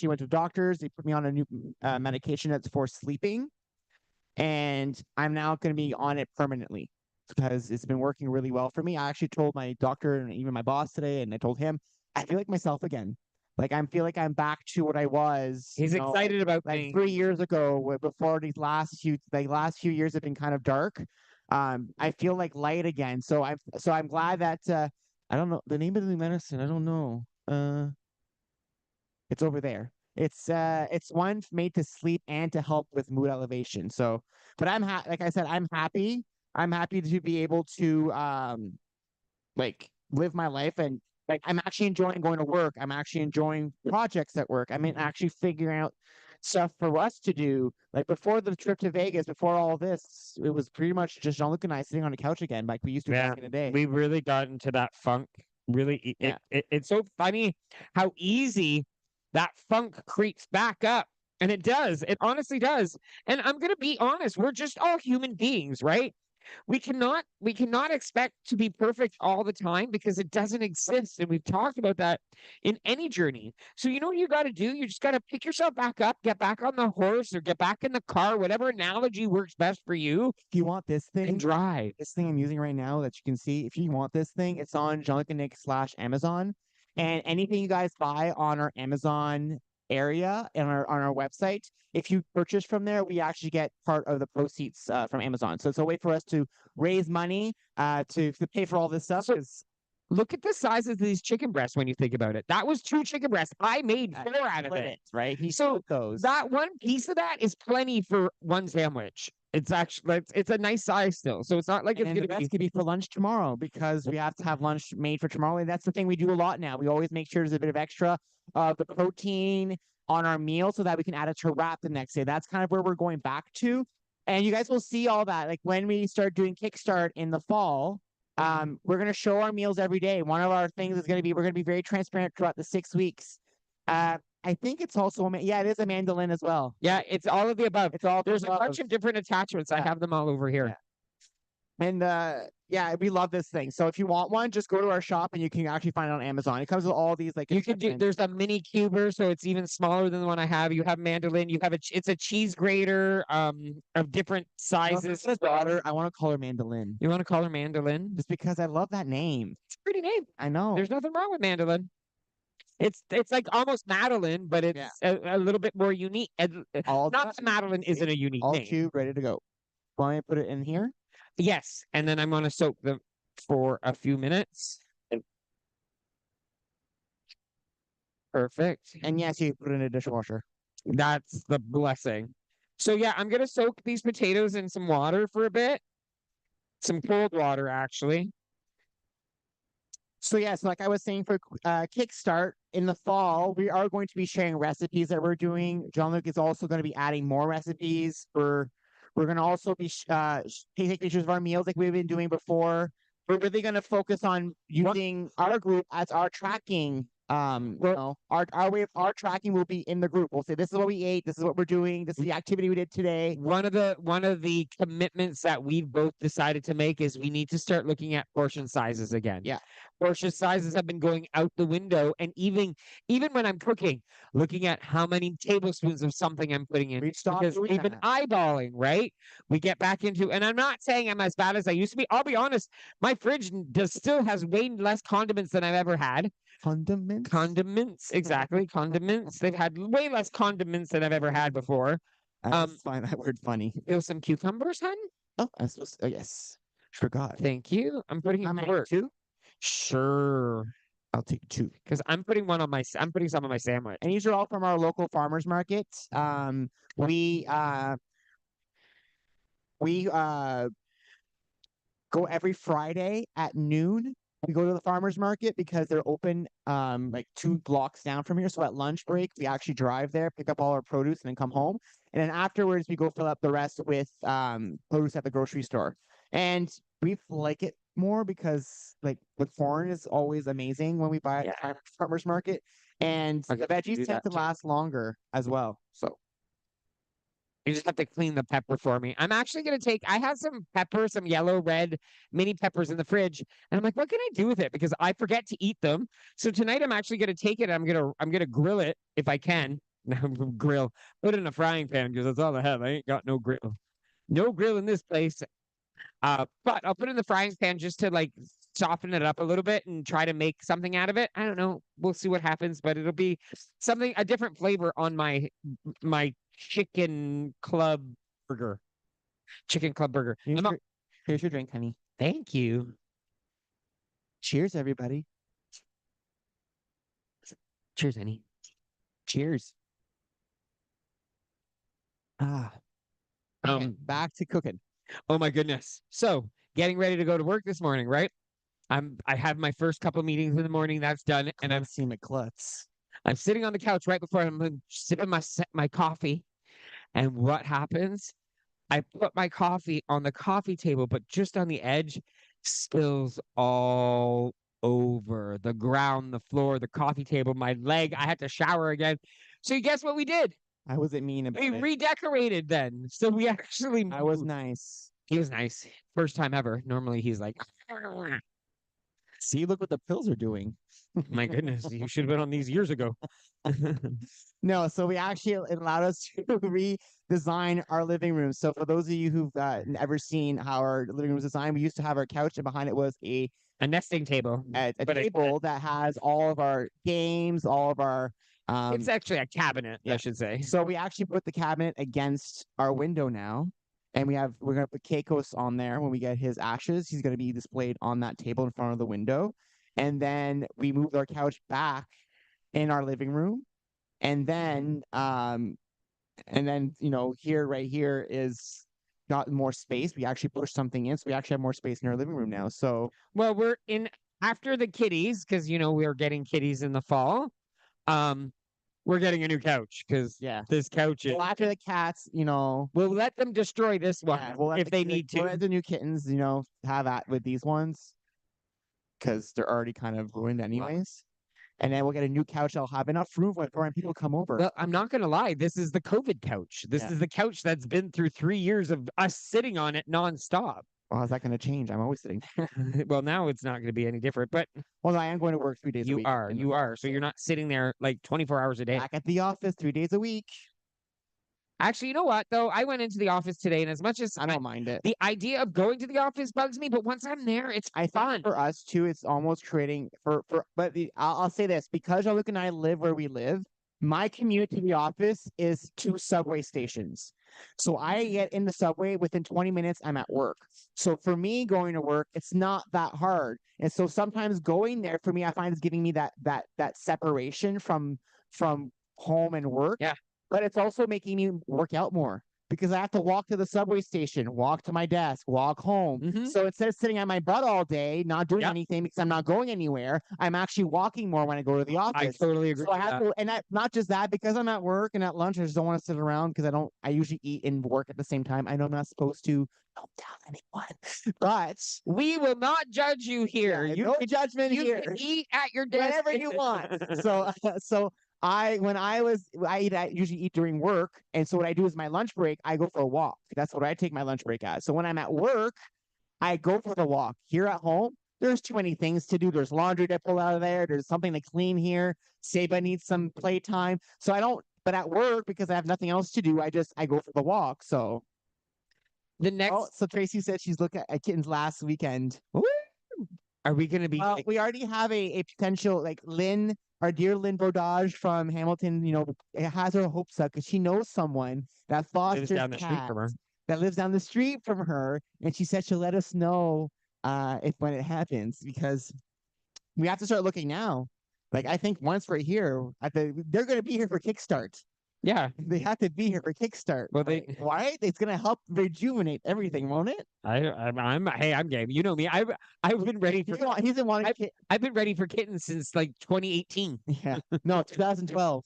actually went to the doctors. They put me on a new medication that's for sleeping, and I'm now going to be on it permanently because it's been working really well for me. I actually told my doctor and even my boss today, and I told him I feel like myself again. Like I feel like I'm back to what I was. He's excited about like things. 3 years ago, before these last few years have been kind of dark. I feel like light again. So I'm glad that I don't know the name of the medicine. I don't know. It's over there. It's one made to sleep and to help with mood elevation. So, but like I said, I'm happy. I'm happy to be able to like live my life, and like I'm actually enjoying going to work. I'm actually enjoying projects at work. I mean, actually figuring out stuff for us to do. Like before the trip to Vegas, before all this, it was pretty much just Jean-Luc and I sitting on the couch again, like we used to back in the day. We really got into that funk. Really, it's so funny how easy that funk creeps back up. And it does. It honestly does. And I'm going to be honest. We're just all human beings, right? We cannot expect to be perfect all the time because it doesn't exist. And we've talked about that in any journey. So you know what you got to do? You just got to pick yourself back up, get back on the horse or get back in the car, whatever analogy works best for you. If you want this thing, and drive. This thing I'm using right now that you can see, if you want this thing, it's on Jean-Luc and Nick /Amazon. And anything you guys buy on our Amazon area and on our website, if you purchase from there, we actually get part of the proceeds from Amazon. So it's a way for us to raise money to pay for all this stuff. So, look at the sizes of these chicken breasts when you think about it. That was 2 chicken breasts. I made 4 out of it. Right? So that one piece of that is plenty for one sandwich. It's actually it's a nice size still. So it's not like it's going to be for lunch tomorrow because we have to have lunch made for tomorrow. And that's the thing we do a lot now. We always make sure there's a bit of extra the protein on our meal so that we can add it to wrap the next day. That's kind of where we're going back to. And you guys will see all that. Like when we start doing Kickstart in the fall, we're going to show our meals every day. One of our things is going to be, we're going to be very transparent throughout the 6 weeks. I think it's also, it is a mandolin as well. Yeah, it's all of the above. It's all. There's a bunch of different attachments. I have them all over here. Yeah. And we love this thing. So if you want one, just go to our shop and you can actually find it on Amazon. It comes with all these like. You can do. There's a mini cuber, so it's even smaller than the one I have. You have mandolin. You have it's a cheese grater of different sizes. Daughter, I want to call her Mandolin. You want to call her Mandolin? Just because I love that name. It's a pretty name. I know. There's nothing wrong with Mandolin. It's like almost Madeline, but it's a little bit more unique. Not that Madeline isn't a unique name. All cube, ready to go. Want me to put it in here? Yes, and then I'm going to soak them for a few minutes. Perfect. And yes, you put it in a dishwasher. That's the blessing. So yeah, I'm going to soak these potatoes in some water for a bit. Some cold water, actually. So yes, like I was saying for Kickstart in the fall, we are going to be sharing recipes that we're doing. Jean-Luc is also going to be adding more recipes. We're going to also be taking pictures of our meals like we've been doing before. We're really going to focus on using our group as our tracking. Our tracking will be in the group. We'll say this is what we ate, this is what we're doing, this is the activity we did today. One of the commitments that we've both decided to make is we need to start looking at portion sizes again. Yeah. Portion sizes have been going out the window, and even when I'm cooking, looking at how many tablespoons of something I'm putting in. We've stopped because we've been eyeballing, right? We get back into, and I'm not saying I'm as bad as I used to be. I'll be honest, my fridge still has way less condiments than I've ever had. Condiments, exactly. Condiments. They've had way less condiments than I've ever had before. I find that word funny. Feel some cucumbers, hun? Oh, yes. Forgot. Thank you. I'm putting it to work. 2? Sure. I'll take 2 because I'm putting some on my sandwich. And these are all from our local farmers market. We go every Friday at noon. We go to the farmers market because they're open like 2 blocks down from here. So at lunch break, we actually drive there, pick up all our produce, and then come home. And then afterwards, we go fill up the rest with produce at the grocery store. And we like it more because like the corn is always amazing when we buy it at the farmers market. And the veggies tend to last longer as well. So you just have to clean the pepper for me. I'm actually going to I have some pepper, some yellow, red mini peppers in the fridge. And I'm like, what can I do with it? Because I forget to eat them. So tonight I'm actually going to take it. I'm going to grill it if I can. grill. Put it in a frying pan because that's all I have. I ain't got no grill. No grill in this place. But I'll put it in the frying pan just to like soften it up a little bit and try to make something out of it. I don't know. We'll see what happens, but it'll be a different flavor on my chicken club burger. Chicken club burger. Here's your drink, honey. Thank you. Cheers, everybody. Cheers, honey. Cheers. Back to cooking. Oh my goodness. So getting ready to go to work this morning, right? I have my first couple meetings in the morning. That's done, and I'm seeing my klutz. I'm sitting on the couch right before I'm sipping my coffee, and what happens? I put my coffee on the coffee table, but just on the edge, spills all over the ground, the floor, the coffee table, my leg. I had to shower again. So guess what we did? I wasn't mean about it. We redecorated then. So we actually moved. I was nice. He was nice. First time ever. Normally he's like, see, look what the pills are doing. My goodness, you should have been on these years ago. No, so we actually allowed us to redesign our living room. So for those of you who've never seen how our living room was designed, we used to have our couch, and behind it was a nesting table. A table that has all of our games, all of our it's actually a cabinet, I should say. So we actually put the cabinet against our window now. And we're gonna put Keikos on there when we get his ashes. He's gonna be displayed on that table in front of the window. And then we moved our couch back in our living room. And then right here is got more space. We actually pushed something in, so we actually have more space in our living room now. So we're in after the kitties, because we're getting kitties in the fall. We're getting a new couch because this couch is. Well, after the cats, we'll let them destroy this one if they need to. We'll let the new kittens, have that with these ones because they're already kind of ruined anyways. And then we'll get a new couch. I'll have enough room when people come over. Well, I'm not gonna lie. This is the COVID couch. This is the couch that's been through 3 years of us sitting on it nonstop. Well, how's that going to change? I'm always sitting there. Well, now it's not going to be any different, but... Well, I am going to work 3 days a week. You are. So you're not sitting there like 24 hours a day. Back at the office 3 days a week. Actually, you know what, though? I went into the office today, and as much as... I don't mind it. The idea of going to the office bugs me, but once I'm there, it's fun. For us, too, it's almost creating... I'll say this. Because Jean-Luc and I live where we live, my commute to the office is 2 subway stations. So I get in the subway, within 20 minutes, I'm at work. So for me, going to work, it's not that hard. And so sometimes going there for me, I find is giving me that separation from home and work. Yeah. But it's also making me work out more because I have to walk to the subway station, walk to my desk, walk home. Mm-hmm. So instead of sitting on my butt all day, not doing anything because I'm not going anywhere, I'm actually walking more when I go to the office. I totally agree. So I have to, and not just that, because I'm at work and at lunch, I just don't want to sit around because I usually eat and work at the same time. I know I'm not supposed to. Don't tell anyone, but we will not judge you here. Yeah, no judgment here. You can eat at your desk whenever you want. So I usually eat during work. And so what I do is my lunch break, I go for a walk. That's what I take my lunch break at. So when I'm at work, I go for the walk. Here at home, there's too many things to do. There's laundry to pull out of there. There's something to clean here. Saba needs some playtime. So I don't, but at work, because I have nothing else to do, I go for the walk. So so Tracy said she's looking at kittens last weekend. Woo! Are we going to be? We already have a potential, like Lynn, our dear Lynn Brodage from Hamilton, it has her hopes up because she knows someone that fosters cats that lives down the street from her. And she said she'll let us know when it happens, because we have to start looking now. Like, I think once we're here, they're going to be here for Kickstart. Yeah, they have to be here for Kickstart. Well, right? It's gonna help rejuvenate everything, won't it? I'm game. You know me. I've been ready for. I've been ready for kittens since like 2018. Yeah, no, 2012.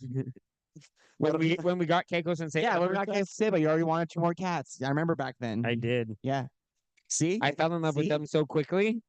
when we got Keikos and Saba. Yeah, when we got Keikos and Saba, you already wanted 2 more cats. I remember back then. I did. Yeah. See, I fell in love with them so quickly.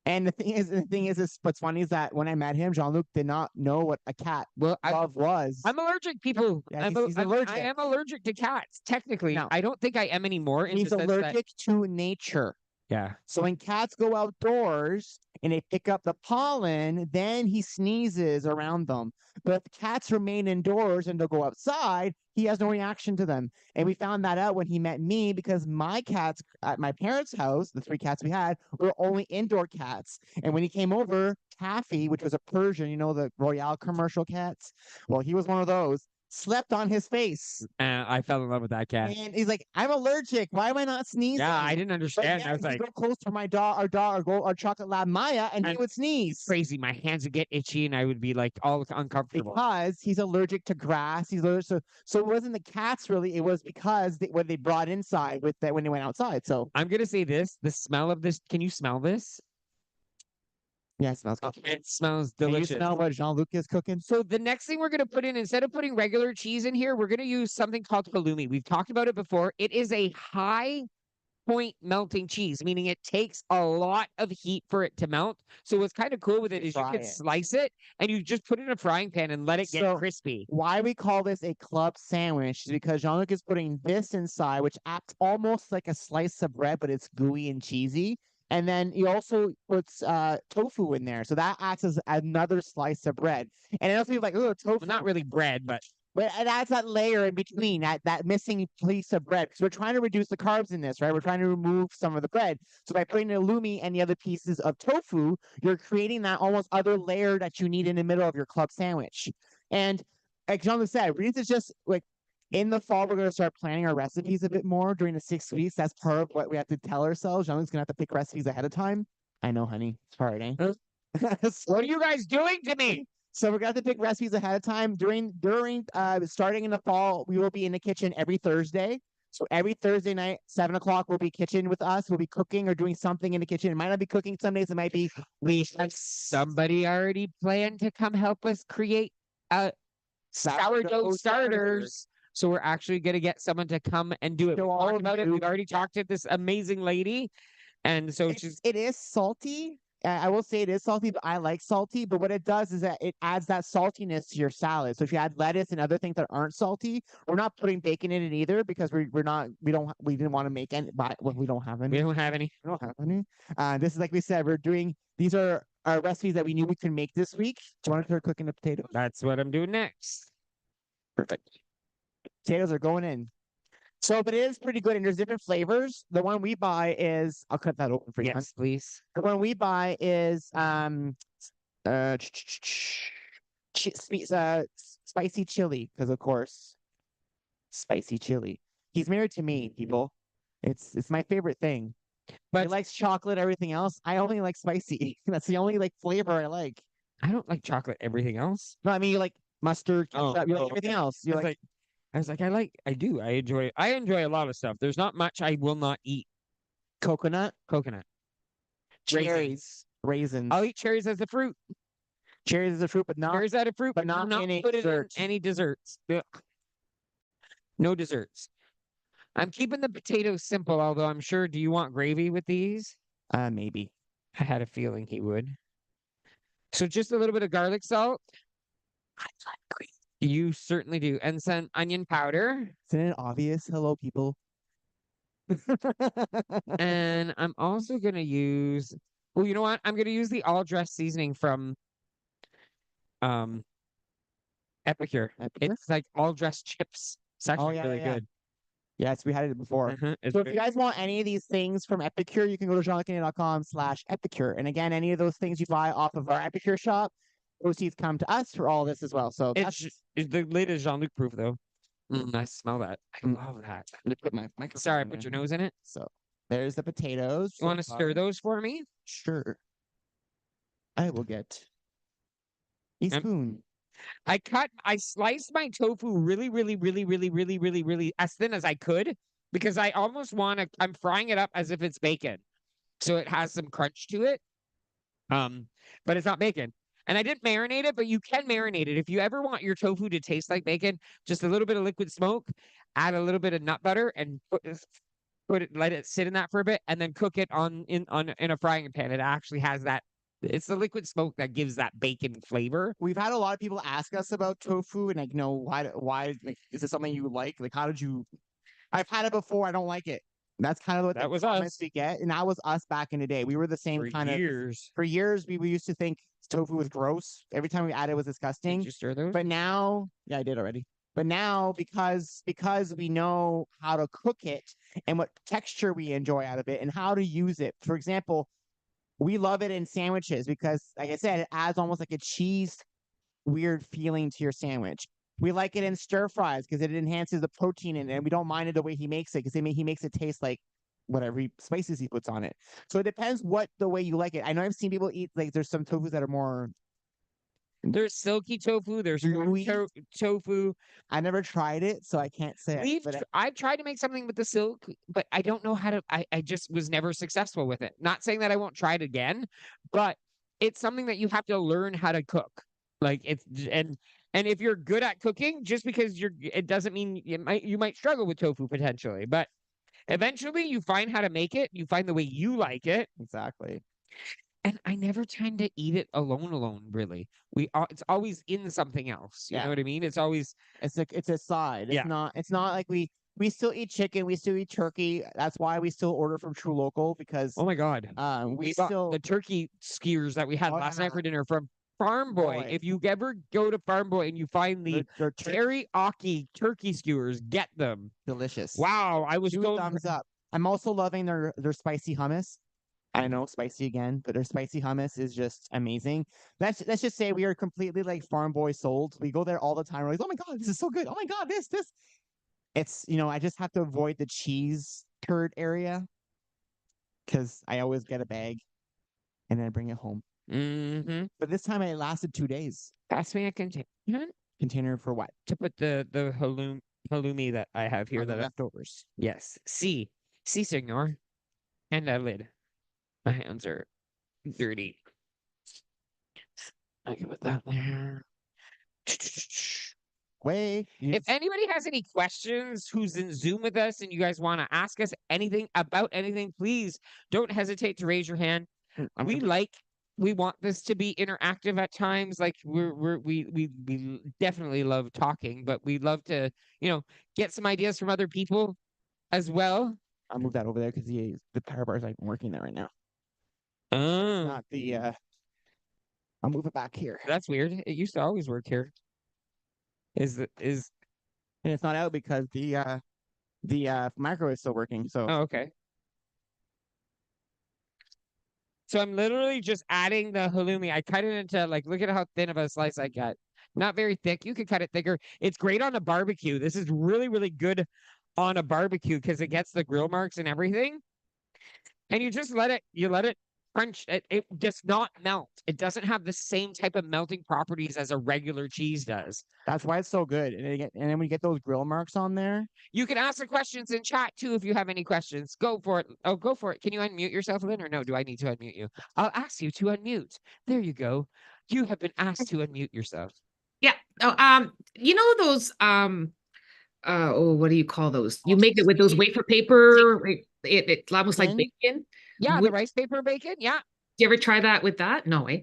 And the thing is, what's funny is that when I met him, Jean-Luc did not know what a cat love was. I'm allergic, people. Yeah, he's allergic. I am allergic to cats, technically. No. I don't think I am anymore. He's allergic to nature. Yeah. So when cats go outdoors, and they pick up the pollen, then he sneezes around them. But if the cats remain indoors and they'll go outside, he has no reaction to them. And we found that out when he met me because my cats at my parents' house, the 3 cats we had, were only indoor cats. And when he came over, Taffy, which was a Persian, you know, the Royale commercial cats, well, he was one of those, slept on his face. I fell in love with that cat. And he's like, I'm allergic. Why am I not sneezing? Yeah, I didn't But understand. I yeah, was he'd like, go close to my dog, our chocolate lab Maya, and he And would sneeze. crazy. My hands would get itchy and I would be like all uncomfortable. Because he's allergic to grass. He's allergic, so it wasn't the cats really. It was because what they brought inside with that when they went outside. So I'm gonna say this: the smell of this. Can you smell this? yeah, it smells good. It smells Can you delicious. smell what Jean-Luc is cooking? So the next thing we're going to put in, instead of putting regular cheese in here, we're going to use something called halloumi. We've talked about it before. It is a high point melting cheese, meaning it takes a lot of heat for it to melt. So what's kind of cool with it is you Fry can it. slice it and you just put it in a frying pan and let it get So- crispy. Why we call this a club sandwich is because Jean-Luc is putting this inside, which acts almost like a slice of bread, but it's gooey and cheesy. And then he also puts tofu in there. So that acts as another slice of bread. And also you're like, oh, tofu. Well, not really bread, but But it adds that layer in between, that missing piece of bread. Because we're trying to reduce the carbs in this, right? We're trying to remove some of the bread. So by putting the halloumi and the other pieces of tofu, you're creating that almost other layer that you need in the middle of your club sandwich. And like Jean-Luc said, Reese is just like in the fall, we're going to start planning our recipes a bit more during the 6 weeks. That's part of what we have to tell ourselves. Jean-Luc's going to have to pick recipes ahead of time. I know, honey. It's hard, eh? what are you guys doing to me? So we're gonna have to pick recipes ahead of time. During starting in the fall, we will be in the kitchen every Thursday. So every Thursday night, 7 o'clock, we'll be kitchen with us. We'll be cooking or doing something in the kitchen. It might not be cooking some days. It might be We have somebody already planned to come help us create sourdough starters. So we're actually going to get someone to come and do it. So We all talked of about it. you- We've already talked to this amazing lady. And so It is salty. I will say it is salty, but I like salty. But what it does is that it adds that saltiness to your salad. So if you add lettuce and other things that aren't salty, we're not putting bacon in it either because we didn't want to make any. Well, we don't have any. we don't have any. We don't have any. This is like we said, these are our recipes that we knew we could make this week. Do you want to start cooking the potatoes? That's what I'm doing next. Perfect. Potatoes are going in. So, but it is pretty good, and there's different flavors. The one we buy is, I'll cut that open for you. Yes, please. The one we buy is spicy chili, because of course, spicy chili. He's married to me, people. It's my favorite thing. But he likes chocolate, everything else. I only like spicy. That's the only like flavor I like. I don't like chocolate. Everything else. No, I mean you like mustard, ketchup, you like everything else. You like I enjoy a lot of stuff. There's not much I will not eat. coconut, Cherries. raisins. I'll eat cherries as a fruit. Cherries is a fruit, but not Cherries as a fruit, but not not in a put it in dessert. any desserts. Ugh. No desserts. I'm keeping the potatoes simple, although I'm sure. Do you want gravy with these? Maybe. I had a feeling he would. So just a little bit of garlic salt. I like gravy. You certainly do. And some onion powder. Isn't it obvious? Hello, people. And I'm also going to use, well, you know what? I'm going to use the all dress seasoning from Epicure. It's like all dressed chips. It's actually really good. Yes, we had it before. It's So if good. you guys want any of these things from Epicure, you can go to jeanluc.com/Epicure. And again, any of those things you buy off of our Epicure shop, proceeds come to us for all this as well. So that's It's the latest Jean-Luc proof, though. I smell that. I love that. I'm gonna put my microphone Sorry, in put your there. nose in it. So there's the potatoes. You want to stir those for me? Sure. I will get a spoon. I sliced my tofu really, really, really, really, really, really, really as thin as I could because I almost I'm frying it up as if it's bacon. So it has some crunch to it. But it's not bacon. And I didn't marinate it, but you can marinate it. If you ever want your tofu to taste like bacon, just a little bit of liquid smoke, add a little bit of nut butter and let it sit in that for a bit and then cook it in a frying pan. It actually has that. It's the liquid smoke that gives that bacon flavor. We've had a lot of people ask us about tofu and like, why like, is this something you like? Like, how did you? I've had it before. I don't like it. That's kind of what That the was comments us we get, and that was us back in the day. We were the same for kind of. years. For years, we used to think tofu was gross. Every time we added, it was Did disgusting. you stir those? But now, yeah, I did already. But now, because we know how to cook it and what texture we enjoy out of it and how to use it. For example, we love it in sandwiches because, like I said, it adds almost like a cheese weird feeling to your sandwich. We like it in stir fries because it enhances the protein in it, and we don't mind it the way he makes it because he makes it taste like whatever spices he puts on it. So it depends what the way you like it. I know I've seen people eat like there's some tofus that are more. There's silky tofu. There's Gooey. tofu. I never tried it, so I can't say. I've tried to make something with the silk, but I don't know how to. I just was never successful with it. Not saying that I won't try it again, but it's something that you have to learn how to cook. Like it's and if you're good at cooking, just because it doesn't mean you might struggle with tofu potentially, but eventually you find how to make it. You find the way you like it. Exactly. And I never tend to eat it alone, really. It's always in something else. You know what I mean? It's always it's a side. It's not like we still eat chicken, we still eat turkey. That's why we still order from True Local because oh my god. we got still the turkey skewers that we had last night for dinner from Farm Boy. Boy. If you ever go to Farm Boy and you find the teriyaki turkey skewers, get them. Delicious. Wow, I was so thumbs up. I'm also loving their spicy hummus. I know spicy again, but their spicy hummus is just amazing. Let's just say we are completely like Farm Boy sold. We go there all the time. We're like, oh my god, this is so good. Oh my god, this. It's I just have to avoid the cheese curd area because I always get a bag and then I bring it home. Mm-hmm. But this time it lasted 2 days. Pass me a container. Container for what? To put the halloumi that I have here, the leftovers. Yes. Si, senor. And a lid. My hands are dirty. I can put that there. Wait. If anybody has any questions who's in Zoom with us and you guys want to ask us anything about anything, please don't hesitate to raise your hand. We want this to be interactive at times. Like we definitely love talking, but we love to, get some ideas from other people as well. I'll move that over there because the power bar is like working there right now. Oh. Not the I'll move it back here. That's weird. It used to always work here. And it's not out because the microwave is still working. So okay. So I'm literally just adding the halloumi. I cut it into look at how thin of a slice I got. Not very thick. You could cut it thicker. It's great on a barbecue. This is really, really good on a barbecue because it gets the grill marks and everything. And you just let it crunch. It does not melt. It doesn't have the same type of melting properties as a regular cheese does. That's why it's so good. And then when you get those grill marks on there, you can ask the questions in chat too if you have any questions. Go for it. Oh, go for it. Can you unmute yourself, Lynn, or no? Do I need to unmute you? I'll ask you to unmute. There you go. You have been asked to unmute yourself. Yeah. Oh, those what do you call those? You make it with those wafer paper. It's almost like bacon. Yeah, the rice paper bacon. Yeah. Do you ever try that with that? No, eh?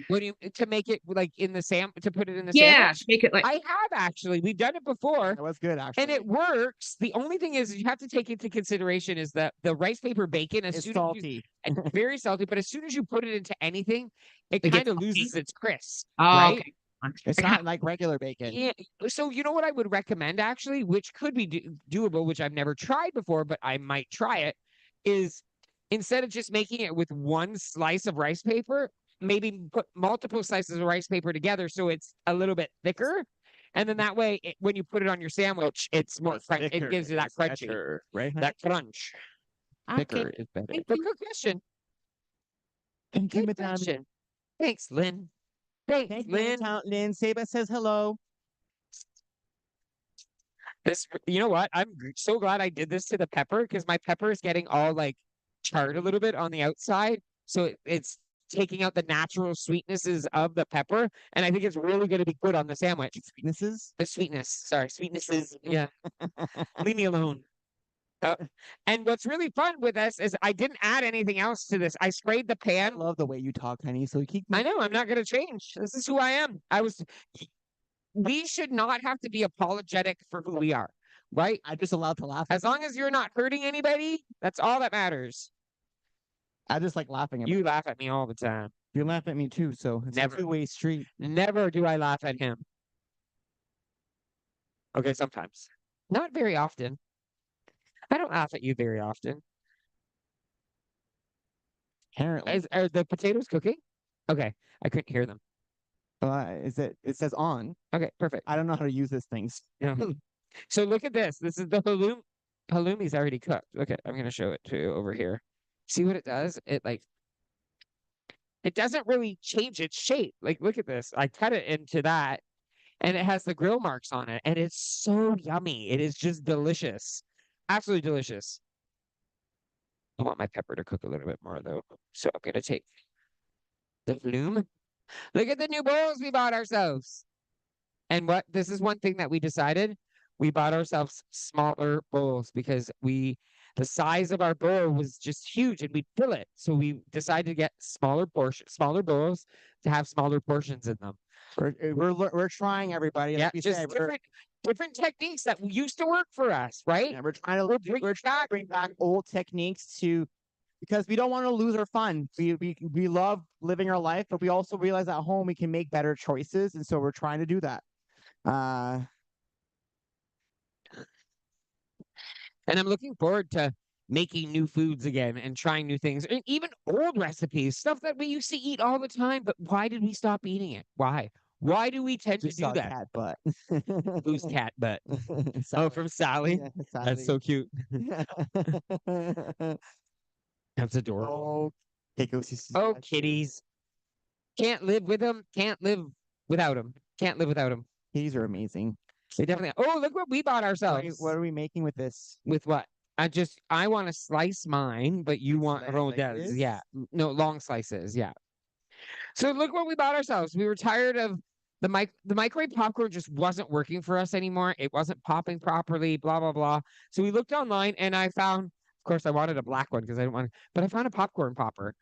What do you to make it like in the to put it in the sandwich? Make it like I have actually. We've done it before. That was good actually. And it works. The only thing is you have to take into consideration is that the rice paper bacon is salty. Very salty, but as soon as you put it into anything, it kind of loses its crisp. Oh, right? Okay. It's not like regular bacon. Yeah. So you know what I would recommend actually, which could be doable, which I've never tried before, but I might try it, is instead of just making it with one slice of rice paper, maybe put multiple slices of rice paper together so it's a little bit thicker. And then that way, when you put it on your sandwich, it's more crunchy. It gives you that crunchy, better, right? That crunch. Thicker is better. But good question. Thank you, Good question. Thanks, Lynn. Thanks, Lynn. Lynn Saba says hello. You know what? I'm so glad I did this to the pepper because my pepper is getting all charred a little bit on the outside. So it's taking out the natural sweetnesses of the pepper. And I think it's really going to be good on the sandwich. Sweetnesses? The sweetness. Sorry, sweetnesses. Yeah. Leave me alone. And what's really fun with this is I didn't add anything else to this. I sprayed the pan. I love the way you talk, honey. So I know. I'm not going to change. This is who I am. We should not have to be apologetic for who we are. right? I'm just allowed to laugh. As long as you're not hurting anybody, that's all that matters. I just like laughing at You laugh at me all the time. you. Laugh at me too, so it's Never. a two-way street. Never do I laugh at him. Okay, sometimes. Not very often. I don't laugh at you very often. Apparently, Are the potatoes cooking? Okay, I couldn't hear them. it says on. Okay, perfect. I don't know how to use this thing. Yeah. So look at this. This is the halloumi's already cooked. Okay, I'm gonna show it to you over here. See what it does? It doesn't really change its shape. Like, look at this. I cut it into that, and it has the grill marks on it, and it's so yummy. It is just delicious. Absolutely delicious. I want my pepper to cook a little bit more though. So I'm gonna take the halloumi. Look at the new bowls we bought ourselves. And this is one thing that we decided. We bought ourselves smaller bowls because the size of our bowl was just huge and we'd fill it. So we decided to get smaller bowls to have smaller portions in them. We're trying, everybody. Yeah, Like we just said, different techniques that used to work for us, right? we're trying to bring back old techniques because we don't want to lose our fun. We love living our life, but we also realize at home we can make better choices, and so we're trying to do that. And I'm looking forward to making new foods again and trying new things, and even old recipes, stuff that we used to eat all the time. But why did we stop eating it? Why? Why do we tend to Just do saw that? cat butt. Who's cat butt? Oh, Sally. from Sally. Yeah, That's so cute. That's adorable. Oh, kitties. Can't live with them. Can't live without them. Can't live without them. Kitties are amazing. They definitely. Oh, look what we bought ourselves. What are we making with this? With what? I want to slice mine, but you want Slice like rondelles. this? Yeah. No, long slices. Yeah. So look what we bought ourselves. We were tired of the microwave popcorn just wasn't working for us anymore. It wasn't popping properly, blah, blah, blah. So we looked online and I found, of course, I wanted a black one because I didn't want but I found a popcorn popper.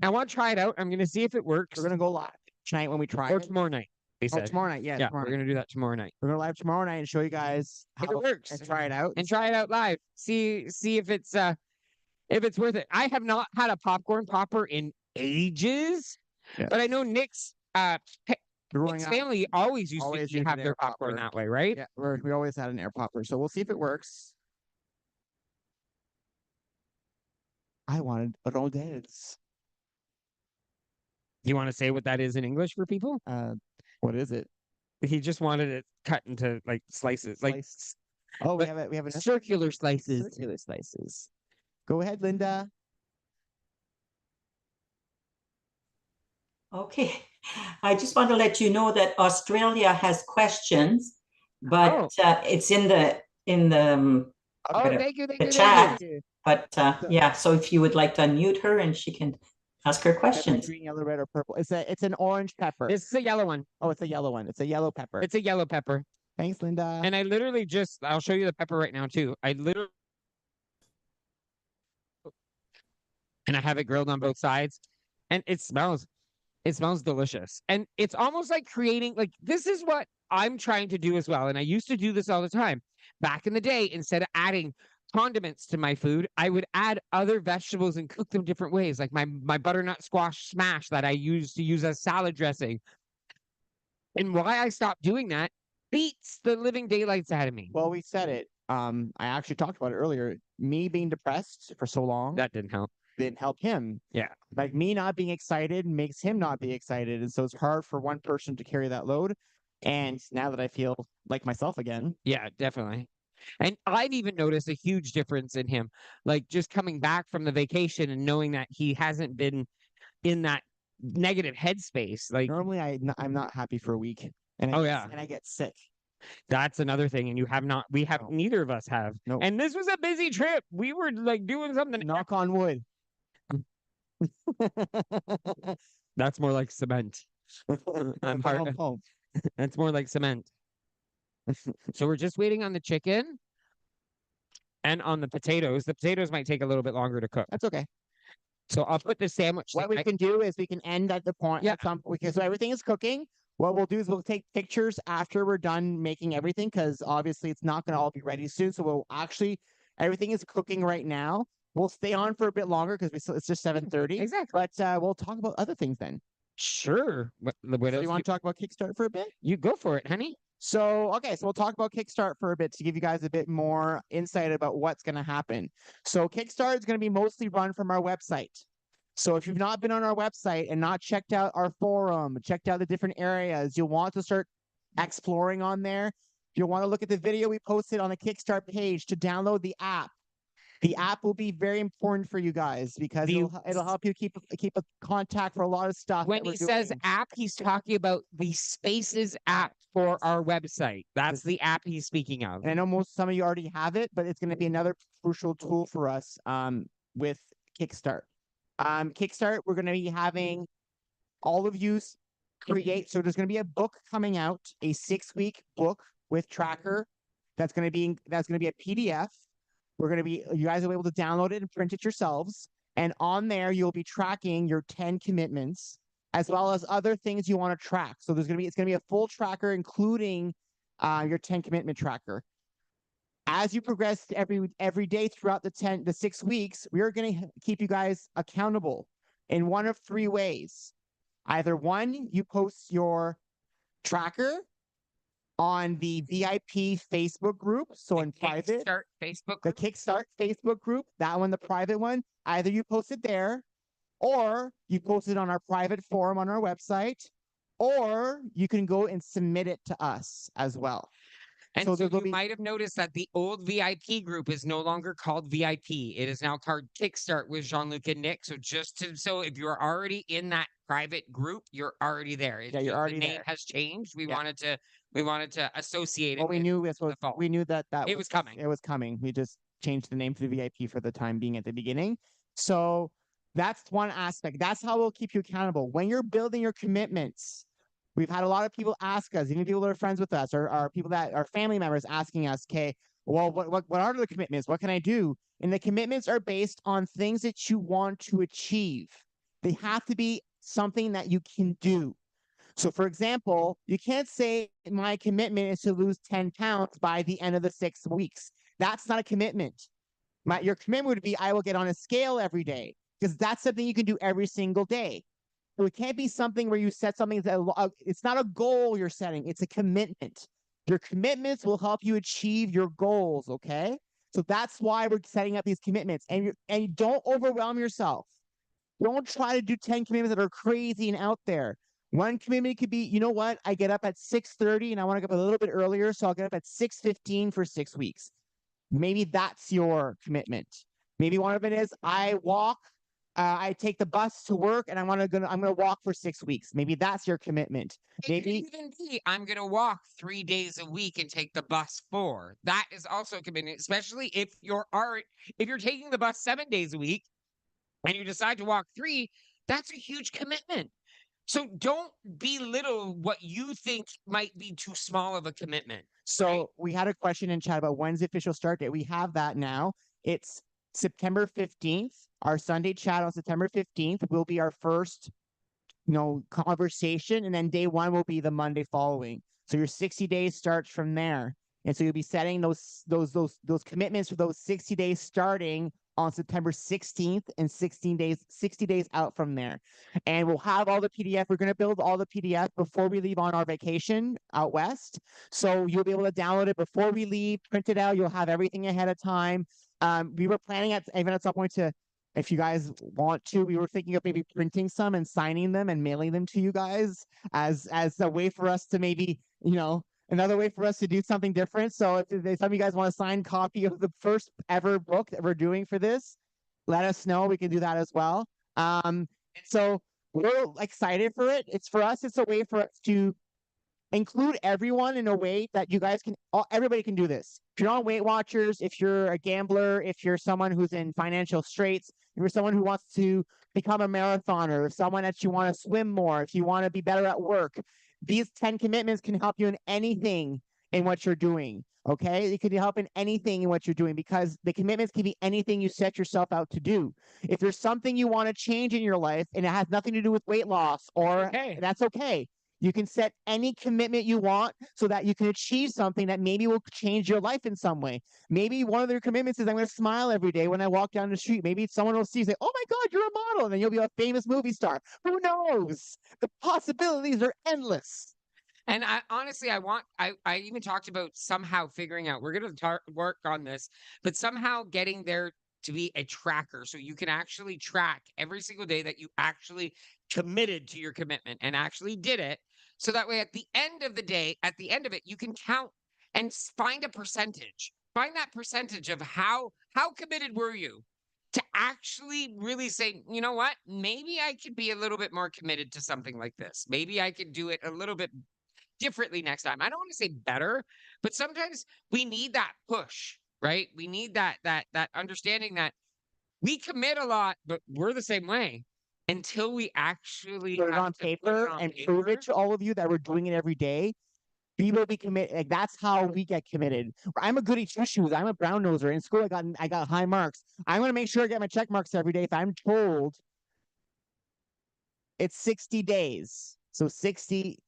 I want to try it out. I'm going to see if it works. We're gonna go live tonight when we try Or it. tomorrow night. They said. Tomorrow night. Yeah, We're going to do that tomorrow night. We're gonna live tomorrow night and show you guys how If it works. and try it out. And try it out live. See if it's worth it. I have not had a popcorn popper in ages, but I know Nick's family always used to have their popcorn that way, right? Yeah, we always had an air popper, so we'll see if it works. I wanted rondelles. You want to say what that is in English for people? What is it? He just wanted it cut into like slices, like oh, we have a circular slices. Circular slices. Go ahead, Linda. Okay, I just want to let you know that Australia has questions, but it's in the thank you, chat. But yeah, so if you would like to unmute her and she can ask her questions. Green, yellow, red, or purple. It's an orange pepper. This is a yellow one. Oh, it's a yellow one. It's a yellow pepper. It's a yellow pepper. Thanks, Linda. And I literally I'll show you the pepper right now too. And I have it grilled on both sides, and it smells delicious. And it's almost like creating, like, this is what I'm trying to do as well. And I used to do this all the time. Back in the day, instead of adding condiments to my food, I would add other vegetables and cook them different ways, like my butternut squash smash that I used to use as salad dressing. And why I stopped doing that beats the living daylights out of me. Well, we said it. I actually talked about it earlier. Me being depressed for so long. That didn't help. Didn't help him. Yeah. Like me not being excited makes him not be excited. And so it's hard for one person to carry that load. And now that I feel like myself again. Yeah, definitely. And I've even noticed a huge difference in him, like just coming back from the vacation and knowing that he hasn't been in that negative headspace. Like normally I'm not happy for a week. And I get sick. That's another thing. And neither of us have. Nope. And this was a busy trip. We were like doing something. Knock on wood. That's more like cement. I'm hard. That's more like cement. So we're just waiting on the chicken and on the potatoes. The potatoes might take a little bit longer to cook. That's okay. So I'll put the sandwich. What we can do is we can end at the point. Yeah. So everything is cooking. What we'll do is we'll take pictures after we're done making everything, because obviously it's not going to all be ready soon. So we'll actually, everything is cooking right now. We'll stay on for a bit longer because it's just 7:30. Exactly. But we'll talk about other things then. Sure. What So else you want to talk about Kickstart for a bit? you go for it, honey. So, okay, so we'll talk about Kickstart for a bit to give you guys a bit more insight about what's going to happen. So, Kickstart is going to be mostly run from our website. So, if you've not been on our website and not checked out our forum, checked out the different areas, you'll want to start exploring on there. You'll want to look at the video we posted on the Kickstart page to download the app. The app will be very important for you guys because it'll help you keep a contact for a lot of stuff. When he says app, he's talking about the Spaces app for our website. That's the app he's speaking of. And I know some of you already have it, but it's going to be another crucial tool for us with Kickstart. Kickstart, we're going to be having all of you create. So there's going to be a book coming out, a 6-week book with tracker. That's going to be a PDF. You guys will be able to download it and print it yourselves. And on there, you'll be tracking your 10 commitments, as well as other things you want to track. So it's going to be a full tracker, including your 10 commitment tracker. As you progress every day throughout the 6 weeks, we are going to keep you guys accountable in one of 3 ways. Either one, you post your tracker on the VIP Facebook group, so in private. Kickstart Facebook The group? Kickstart Facebook group, that one, the private one. Either you post it there, or you post it on our private forum on our website, or you can go and submit it to us as well. And so you might have noticed that the old VIP group is no longer called VIP. It is now called Kickstart with Jean-Luc and Nick. So so if you're already in that private group, you're already there. You're already the name there. has changed. We wanted to associate it. Well, we knew that it was coming. It was coming. We just changed the name to the VIP for the time being at the beginning. So that's one aspect. That's how we'll keep you accountable. When you're building your commitments, we've had a lot of people ask us, even people that are friends with us, or people that are family members asking us, okay, well, what are the commitments? What can I do? And the commitments are based on things that you want to achieve. They have to be something that you can do. So, for example, you can't say my commitment is to lose 10 pounds by the end of the 6 weeks. That's not a commitment. Your commitment would be, I will get on a scale every day, because that's something you can do every single day. So it can't be something where you set something that it's not a goal you're setting, it's a commitment. Your commitments will help you achieve your goals, okay? So that's why we're setting up these commitments. And you don't overwhelm yourself. Don't try to do 10 commitments that are crazy and out there. One commitment could be, you know what? I get up at 6:30 and I want to get up a little bit earlier, so I'll get up at 6:15 for 6 weeks. Maybe that's your commitment. Maybe one of it is I walk. I take the bus to work and I'm gonna walk for 6 weeks. Maybe that's your commitment. Maybe it could even be I'm gonna walk 3 days a week and take the bus 4. That is also a commitment, especially if you're taking the bus 7 days a week and you decide to walk 3. That's a huge commitment. So don't belittle what you think might be too small of a commitment. So we had a question in chat about when's the official start date. We have that now. It's September 15th. Our Sunday chat on September 15th will be our first, conversation, and then day 1 will be the Monday following. So your 60 days starts from there. And so you'll be setting those commitments for those 60 days starting on September 16th and 60 days out from there. And we'll have all the PDF. We're going to build all the PDF before we leave on our vacation out west. So you'll be able to download it before we leave, print it out. You'll have everything ahead of time. We were planning even at some point to, if you guys want to, we were thinking of maybe printing some and signing them and mailing them to you guys as a way for us to maybe, another way for us to do something different. So if some of you guys want a signed copy of the first ever book that we're doing for this, let us know. We can do that as well. So we're excited for it. It's a way for us to include everyone in a way that you guys everybody can do this. If you're on Weight Watchers, if you're a gambler, if you're someone who's in financial straits, if you're someone who wants to become a marathoner, if someone that you want to swim more, if you want to be better at work, these 10 commitments can help you in anything in what you're doing. Okay, it can help in anything in what you're doing, because the commitments can be anything you setପyourself out to do. If there's something you want to change in your life and it has nothing to do with weight loss, that's okay. You can set any commitment you want so that you can achieve something that maybe will change your life in some way. Maybe one of their commitments is I'm going to smile every day when I walk down the street. Maybe someone will see you say, oh my God, you're a model. And then you'll be a famous movie star. Who knows? The possibilities are endless. And I honestly, I even talked about somehow figuring out, we're going to work on this, but somehow getting there to be a tracker so you can actually track every single day that you actually committed to your commitment and actually did it. So that way, at the end of the day, at the end of it, you can count and find a percentage. Find that percentage of how committed were you to actually really say, you know what, maybe I could be a little bit more committed to something like this. Maybe I could do it a little bit differently next time. I don't want to say better, but sometimes we need that push, right? We need that understanding that we commit a lot, but we're the same way until we actually Put it have on to put it paper on and prove paper. it to all of you that we're doing it every day. We will be committed. Like that's how we get committed. I'm a goody two shoes. I'm a brown noser. In school, I got high marks. I'm gonna make sure I get my check marks every day. If I'm told it's 60 days, so 60,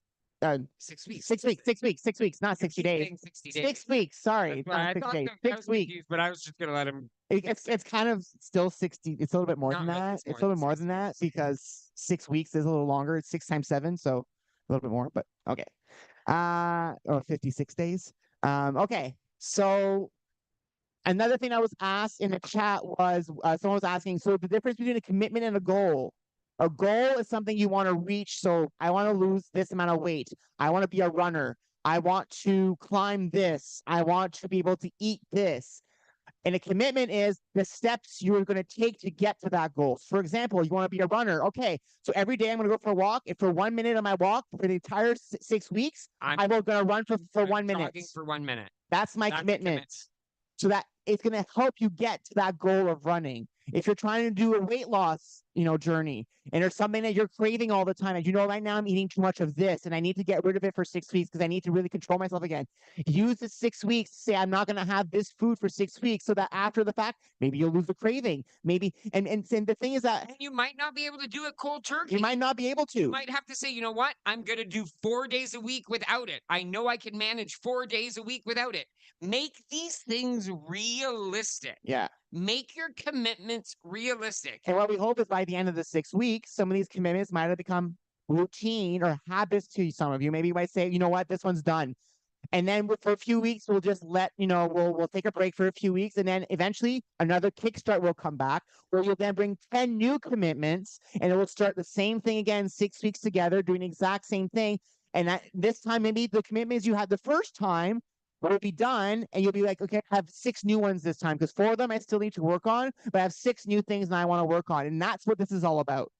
6 weeks. 6 weeks, not You 60 keep days. saying 60 days. 6 weeks. Sorry, That's why not I 6 thought days. I 6 was weeks. confused, but I was just gonna let him. It's kind of still 60. It's a little bit more than Not really, that. it's It's more a than little more 60. than that because 6 weeks is a little longer. It's 6 times 7, so a little bit more. But okay. Or 56 days. Okay. So another thing I was asked in the chat was someone was asking, so the difference between a commitment and a goal. A goal is something you want to reach. So I want to lose this amount of weight. I want to be a runner. I want to climb this. I want to be able to eat this. And a commitment is the steps you're going to take to get to that goal. For example, you want to be a runner. Okay, so every day I'm going to go for a walk. And for 1 minute of my walk for the entire 6 weeks, I'm going to run for 1 minute. Jogging for 1 minute. That's my That's a commitment. So that it's going to help you get to that goal of running. If you're trying to do a weight loss, journey, and there's something that you're craving all the time, and right now I'm eating too much of this, and I need to get rid of it for 6 weeks because I need to really control myself again. Use the 6 weeks to say I'm not going to have this food for 6 weeks, so that after the fact, maybe you'll lose the craving. Maybe, and the thing is that And you might not be able to do it cold turkey. you might not be able You to. might have to say, you know what? I'm going to do 4 days a week without it. I know I can manage 4 days a week without it. Make these things realistic. Yeah. Make your commitments realistic. And what we hope is by the end of the 6 weeks, some of these commitments might have become routine or habits to some of you. Maybe you might say, you know what, this one's done. And then for a few weeks, we'll just we'll take a break for a few weeks. And then eventually another kickstart will come back where you'll then bring 10 new commitments and it will start the same thing again, 6 weeks together, doing the exact same thing. And this time, maybe the commitments you had the first time will be done. And you'll be like, okay, I have 6 new ones this time because 4 of them I still need to work on, but I have 6 new things that I want to work on. And that's what this is all about.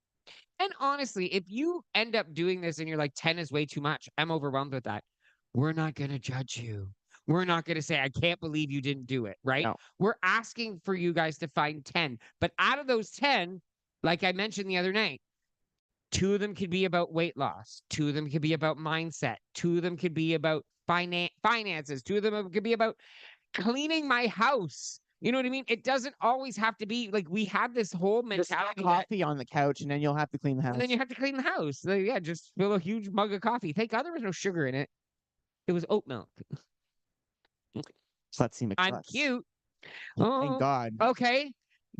And honestly, if you end up doing this and you're like 10 is way too much, I'm overwhelmed with that. We're not going to judge you. We're not going to say, I can't believe you didn't do it, right? No. We're asking for you guys to find 10. But out of those 10, like I mentioned the other night, 2 of them could be about weight loss. 2 of them could be about mindset. 2 of them could be about finances. 2 of them could be about cleaning my house. You know what I mean? It doesn't always have to be like we have this whole Just mentality. coffee on the couch and then you'll have to clean the house. And then you have to clean the house. So, yeah, just fill a huge mug of coffee. Thank God there was no sugar in it. It was oat milk. Let's see. I'm cute. Oh, thank God. Okay.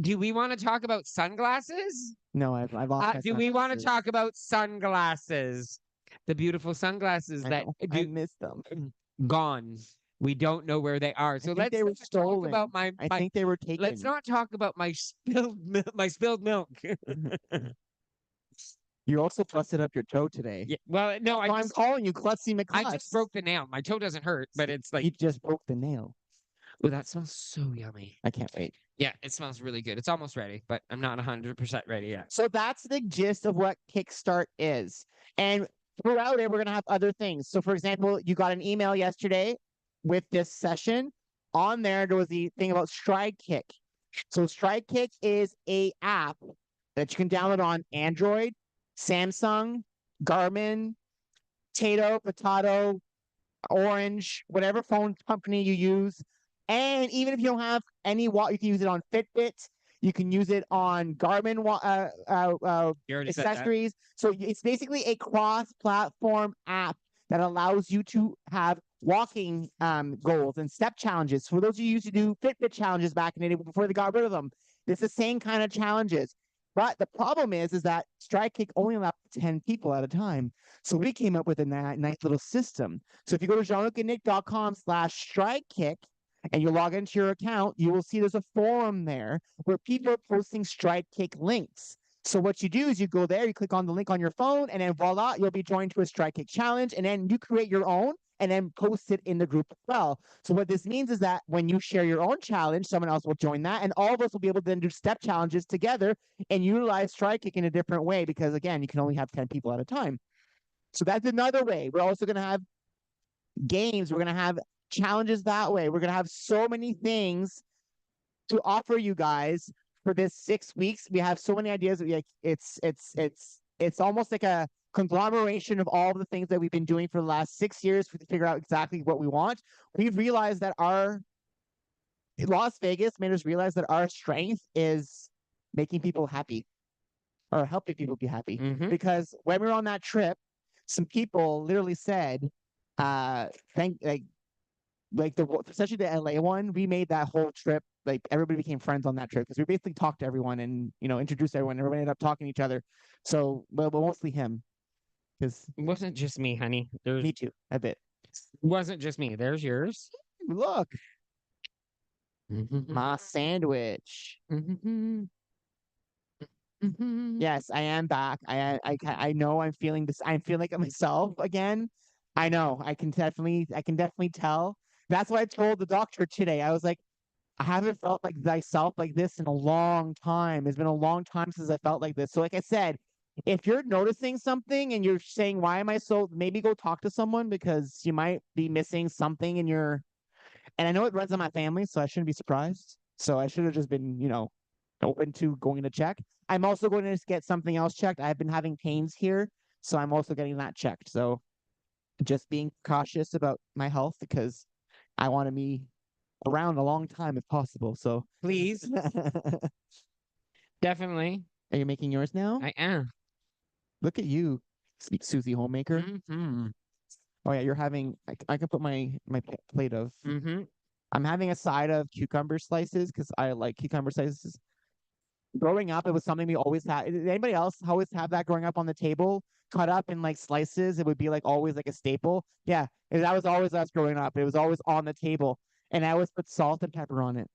Do we want to talk about sunglasses? No, I've lost my Do we want to sunglasses. talk about sunglasses? The beautiful sunglasses I that know. I missed them. gone. We don't know where they are. So they were stolen. Talk about I think they were taken. Let's not talk about my spilled milk. You also busted up your toe today. Yeah, well, no, I'm calling you Klutzy McClutz. I just broke the nail. My toe doesn't hurt, but it's like you just broke the nail. Oh, that smells so yummy. I can't wait. Yeah, it smells really good. It's almost ready, but I'm not 100% ready yet. So that's the gist of what Kickstart is. And throughout it, we're going to have other things. So for example, you got an email yesterday with this session. On there was the thing about Stride Kick. So Stride Kick is a app that you can download on Android, Samsung, Garmin, Potato, Orange, whatever phone company you use. And even if you don't have any watch, you can use it on Fitbit. You can use it on Garmin You already said that. accessories. So it's basically a cross-platform app that allows you to have walking goals and step challenges. For those of you who used to do Fitbit challenges back in the day before they got rid of them, it's the same kind of challenges. But the problem is that Strike Kick only allows 10 people at a time. So we came up with a nice little system. So if you go to jeanlucandnick.com/strike kick and you log into your account, you will see there's a forum there where people are posting Strike Kick links. So what you do is you go there, you click on the link on your phone, and then voila, you'll be joined to a Strike Kick challenge, and then you create your own and then post it in the group as well. So what this means is that when you share your own challenge, someone else will join that, and all of us will be able to then do step challenges together and utilize Strike Kick in a different way because, again, you can only have 10 people at a time. So that's another way. We're also going to have games. We're going to have challenges that way. We're going to have so many things to offer you guys for this 6 weeks. We have so many ideas. It's almost like a conglomeration of all the things that we've been doing for the last 6 years to figure out exactly what we want. We've realized that Las Vegas made us realize that our strength is making people happy or helping people be happy. Mhm. Because when we were on that trip, some people literally said, especially the LA one, we made that whole trip, like everybody became friends on that trip because we basically talked to everyone and, introduced everyone. Everybody ended up talking to each other. So, well, but mostly him. Because It wasn't just me, honey. There's me too, a bit. wasn't just me. There's yours. Look, Mhm. my sandwich. Mhm. Mhm. Yes, I am back. I know I'm feeling this. I'm feeling like myself again. I know. I can definitely tell. That's what I told the doctor today. I was like, I haven't felt like myself like this in a long time. It's been a long time since I felt like this. So, like I said, if you're noticing something and you're saying, "Why am I so?" Maybe go talk to someone because you might be missing something in your. And I know it runs on my family, so I shouldn't be surprised. So I should have just been, open to going to check. I'm also going to get something else checked. I've been having pains here, so I'm also getting that checked. So just being cautious about my health because I want to be around a long time if possible. So Please, are definitely. you making yours now? I am. Look at you, sweet Susie homemaker. Mhm. Oh yeah, you're having. I can put my plate of. Mhm. I'm having a side of cucumber slices because I like cucumber slices. Growing up, it was something we always had. Did anybody else always have that growing up on the table, cut up in like slices? It would be like always like a staple. Yeah, that was always us growing up. It was always on the table, and I always put salt and pepper on it.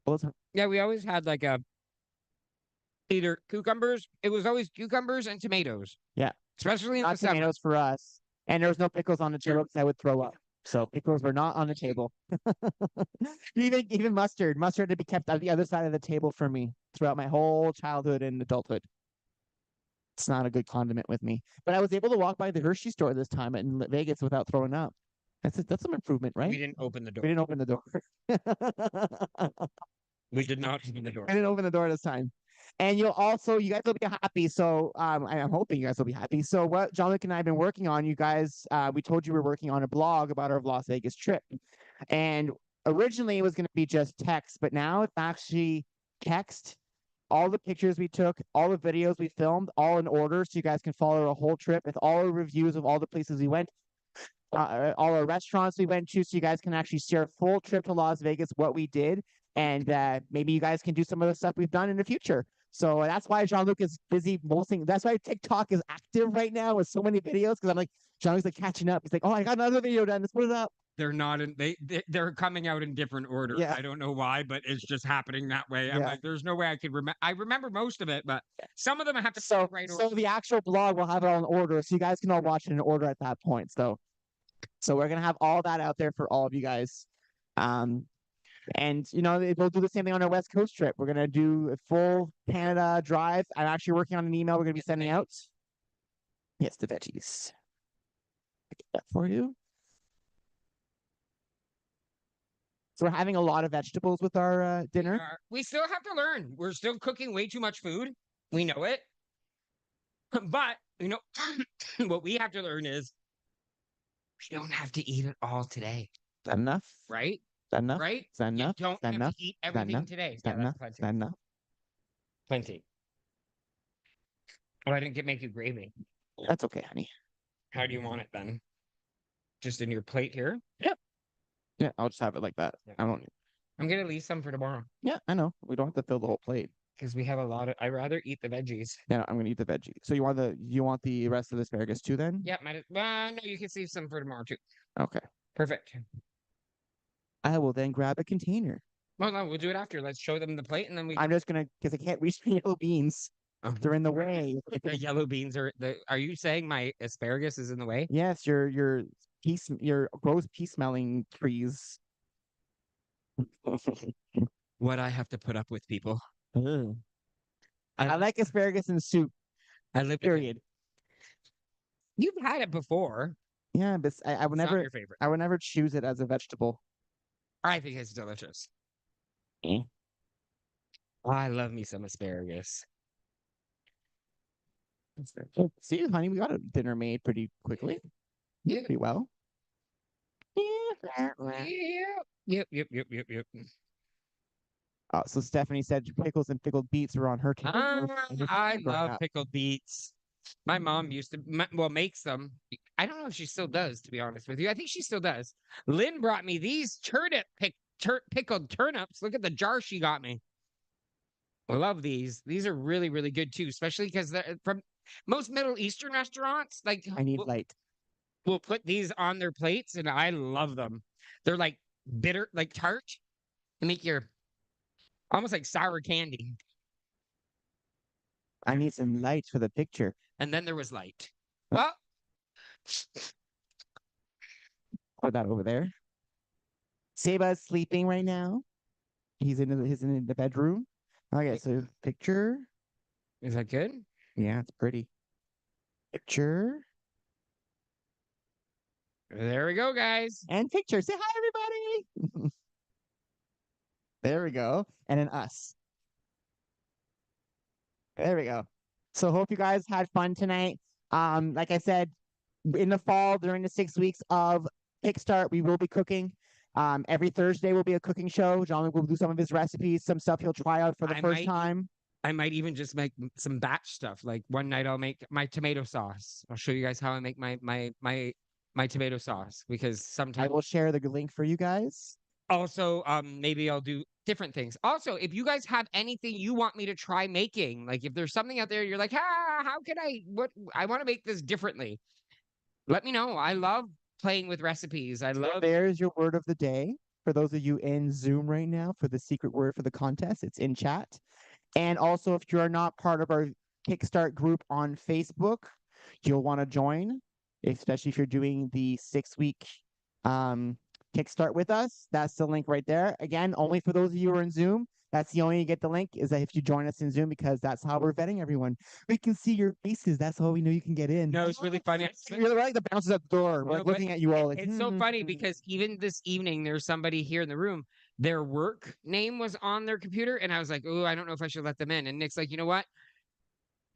All the time. Yeah, we always had like either cucumbers. It was always cucumbers and tomatoes. Yeah. Especially in the Not summer. tomatoes for us, and there was no pickles on the table because I would throw up. So pickles were not on the table. Even mustard had to be kept on the other side of the table for me throughout my whole childhood and adulthood. It's not a good condiment with me. But I was able to walk by the Hershey store this time in Vegas without throwing up. That's some improvement, right? We didn't open the We door. didn't open the door. We did not open the door. I didn't open the door this time. And you guys will be happy. So I'm hoping you guys will be happy. So what Jean-Luc and I have been working on, you guys, we told you we're working on a blog about our Las Vegas trip. And originally it was going to be just text, but now it's actually text, all the pictures we took, all the videos we filmed, all in order, so you guys can follow a whole trip with all the reviews of all the places we went, all our restaurants we went to, so you guys can actually see our full trip to Las Vegas, what we did, and maybe you guys can do some of the stuff we've done in the future. So that's why Jean-Luc is busy posting. That's why TikTok is active right now with so many videos, because I'm like, Jean-Luc's like catching up. He's like, oh, I got another video done. Let's put it up. They're not in they're coming out in different order. Yeah. I don't know why, but it's just happening that way. I'm Yeah. like, there's no way I could remember. I remember most of it, but some of them I have to So, right so the actual blog will have it all in order, so you guys can all watch it in order at that point. So we're gonna have all that out there for all of you guys. And we'll do the same thing on our West Coast trip. We're gonna do a full Canada drive. I'm actually working on an email we're gonna be sending out. Yes, the veggies. I get that for you. So we're having a lot of vegetables with our dinner. We still have to learn. We're still cooking way too much food. We know it. But, what we have to learn is we don't have to eat it all today. Is that enough? Right? Is that enough? Right? Is that enough? You don't Is that have enough? to eat Is that everything enough? today. Is that Yeah, enough? that's Is that enough? Plenty. Oh, I didn't make you gravy. That's okay, honey. How do you want it then? Just in your plate here? Yeah, I'll just have it like that. Yeah. I don't. I'm gonna leave some for tomorrow Yeah, I know. We don't have to fill the whole plate. because we have a lot of. I'd rather eat the veggies. Yeah, no, I'm gonna eat the veggie. So you want the rest of the asparagus too then? Yeah, well, no, you can save some for tomorrow too. Okay. Perfect. I will then grab a container. Well, no, we'll do it after. Let's show them the plate, and then we. I'm just gonna because I can't reach the yellow beans. Oh. They're in the way. The yellow beans are the. Are you saying my asparagus is in the way? Yes, your gross pea smelling trees. What I have to put up with, people. Ugh. I like asparagus in soup. I live. Period. You've had it before. Yeah, but I would It's not never. your favorite. I would never choose it as a vegetable. I think it's delicious. Eh. I love me some asparagus. See, honey, we got a dinner made pretty quickly. Yeah. Pretty well. Yep. Yep. So Stephanie said pickles and pickled beets are on her table. I love pickled beets. My mom used to, makes them. I don't know if she still does, to be honest with you. I think she still does. Lynn brought me these pickled turnips. Look at the jar she got me. I love these. These are really, really good too, especially because they're from most Middle Eastern restaurants. Like, I need light. we'll put these on their plates, and I love them. They're like bitter, like tart. They make your almost like sour candy. I need some light for the picture. And then there was light. Well, put that over there. Seba's sleeping right now. He's in the bedroom. Okay, so picture. Is that good? Yeah, it's pretty. Picture. There we go, guys. And picture. Say hi, everybody. There we go. And then us. There we go. So hope you guys had fun tonight. Like I said, in the fall, during the 6 weeks of Kickstart, we will be cooking. Every Thursday will be a cooking show. Jean-Luc will do some of his recipes, some stuff he'll try out for the first time. I might even just make some batch stuff. Like one night I'll make my tomato sauce. I'll show you guys how I make my tomato sauce because sometimes I will share the link for you guys. Also, maybe I'll do different things. Also, if you guys have anything you want me to try making, like if there's something out there you're like, how can I want to make this differently? Let me know. I love playing with recipes. There's your word of the day. For those of you in Zoom right now, for the secret word for the contest, it's in chat. And also, if you are not part of our Kickstart group on Facebook, you'll want to join, especially if you're doing the 6-week Kickstart with us. That's the link right there. Again, only for those of you who are in Zoom. That's the only way you get the link is that if you join us in Zoom, because that's how we're vetting everyone. We can see your faces. That's how we know you can get in. No, it's really funny. We're like the bouncers at the door. We're like looking at you all. Like, it's so funny because even this evening, there's somebody here in the room. Their work name was on their computer, and I was like, "Oh, I don't know if I should let them in." And Nick's like, "You know what?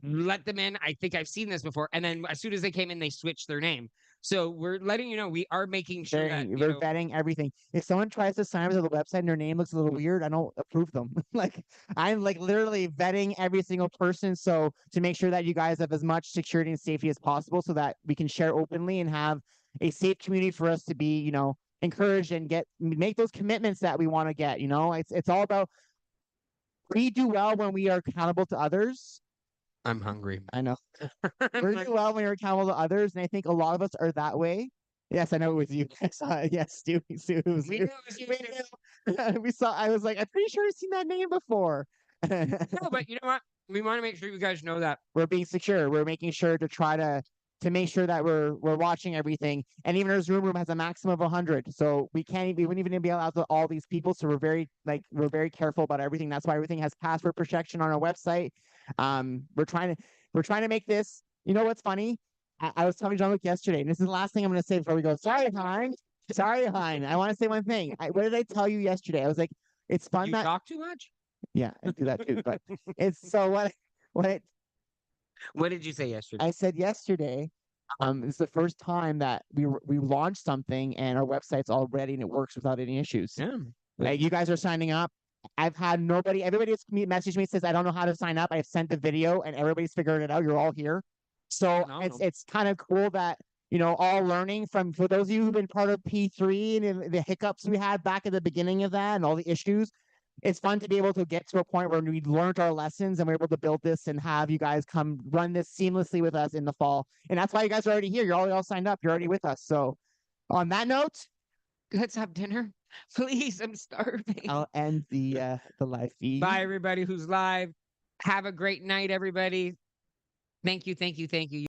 Let them in. I think I've seen this before." And then as soon as they came in, they switched their name. So we're letting you know we are making sure that we're vetting everything. If someone tries to sign up to the website and their name looks a little weird, I don't approve them. Like I'm like literally vetting every single person. So to make sure that you guys have as much security and safety as possible so that we can share openly and have a safe community for us to be, encouraged and make those commitments that we want to get. It's all about we do well when we are accountable to others. I'm hungry. I know. We're do well when you're accountable to others, and I think a lot of us are that way. Yes, I know it was you. I saw it. Yes, Stu. We knew it was you. We saw. I was like, I'm pretty sure I've seen that name before. No, but you know what? We want to make sure you guys know that we're being secure. We're making sure to try to make sure that we're watching everything. And even our Zoom room has a maximum of 100, so we wouldn't even be allowed to all these people. So we're very careful about everything. That's why everything has password protection on our website. We're trying to make this. You know what's funny? I was talking to Jean-Luc yesterday, and this is the last thing I'm going to say before we go. Sorry, Hein. I want to say one thing. What did I tell you yesterday? I was like, it's fun you that talk too much. Yeah, I do that too. But it's so what did you say yesterday? I said yesterday, it's the first time that we launched something and our website's all ready and it works without any issues. Yeah. Like you guys are signing up. I've had everybody has messaged me, says, I don't know how to sign up. I've sent the video and everybody's figured it out. You're all here. So it's kind of cool that, all learning from, for those of you who've been part of P3 and the hiccups we had back at the beginning of that and all the issues, it's fun to be able to get to a point where we learned our lessons and we're able to build this and have you guys come run this seamlessly with us in the fall. And that's why you guys are already here. You're all signed up. You're already with us. So on that note, let's have dinner. Please, I'm starving. I'll end the live feed. Bye, everybody who's live. Have a great night, everybody. Thank you, thank you, thank you.